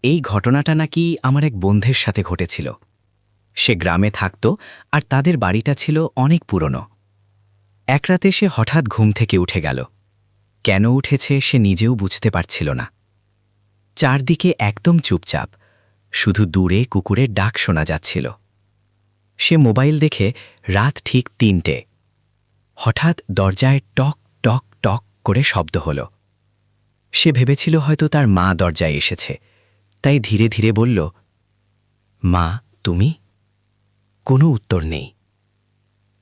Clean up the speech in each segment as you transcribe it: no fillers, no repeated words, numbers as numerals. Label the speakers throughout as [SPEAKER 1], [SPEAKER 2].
[SPEAKER 1] এই ঘটনাটা নাকি আমার এক বন্ধুর সাথে ঘটেছিল। সে গ্রামে থাকত আর তাদের বাড়িটা ছিল অনেক পুরনো। এক রাতে সে হঠাৎ ঘুম থেকে উঠে গেল। কেন উঠেছে সে নিজেও বুঝতে পারছিল না। চারদিকে একদম চুপচাপ, শুধু দূরে কুকুরের ডাক শোনা যাচ্ছিল। সে মোবাইল দেখে রাত ঠিক ৩টে। হঠাৎ দরজায় টক টক টক করে শব্দ হল। সে ভেবেছিল হয়তো তার মা দরজায় এসেছে, তাই ধীরে ধীরে বলল, মা তুমি? কোনো উত্তর নেই।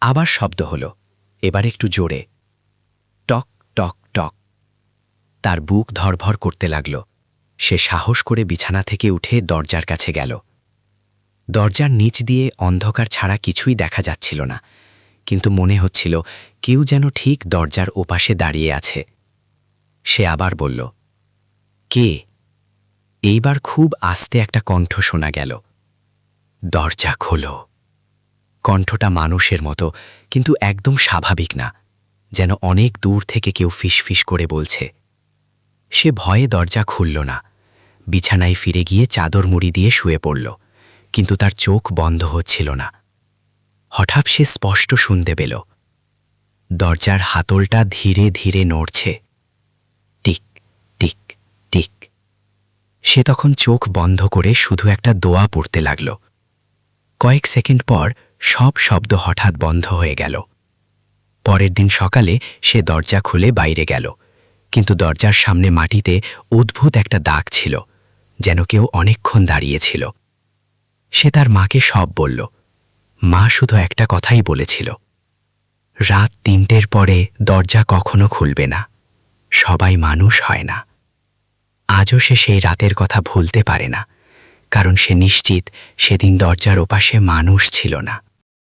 [SPEAKER 1] আবার শব্দ হল, এবার একটু জোরে, টক টক টক। তার বুক ধরভর করতে লাগল। সে সাহস করে বিছানা থেকে উঠে দরজার কাছে গেল। দরজার নিচ দিয়ে অন্ধকার ছাড়া কিছুই দেখা যাচ্ছিল না, কিন্তু মনে হচ্ছিল কেউ যেন ঠিক দরজার ওপাশে দাঁড়িয়ে আছে। সে আবার বলল, কে? এইবার খুব আস্তে একটা কণ্ঠ শোনা গেল, দরজা খোলো। কণ্ঠটা মানুষের মতো, কিন্তু একদম স্বাভাবিক না, যেন অনেক দূর থেকে কেউ ফিসফিস করে বলছে। সে ভয়ে দরজা খুলল না। বিছানায় ফিরে গিয়ে চাদর মুড়ি দিয়ে শুয়ে পড়ল, কিন্তু তার চোখ বন্ধ হচ্ছিল না। হঠাৎ সে স্পষ্ট শুনতে পেল, দরজার হাতলটা ধীরে ধীরে নড়ছে, টিক টিক টিক। সে তখন চোখ বন্ধ করে শুধু একটা দোয়া পড়তে লাগল। কয়েক সেকেন্ড পর সব শব্দ হঠাৎ বন্ধ হয়ে গেল। পরের দিন সকালে সে দরজা খুলে বাইরে গেল, কিন্তু দরজার সামনে মাটিতে অদ্ভুত একটা দাগ ছিল, যেন কেউ অনেকক্ষণ দাঁড়িয়েছিল। সে তার মাকে সব বলল। মা শুধু একটা কথাই বলেছিল, রাত ৩টের পরে দরজা কখনো খুলবে না, সবাই মানুষ হয় না। আজও সে সেই রাতের কথা ভুলতে পারে না, কারণ সে নিশ্চিত সেদিন দরজার ওপাশে মানুষ ছিল না।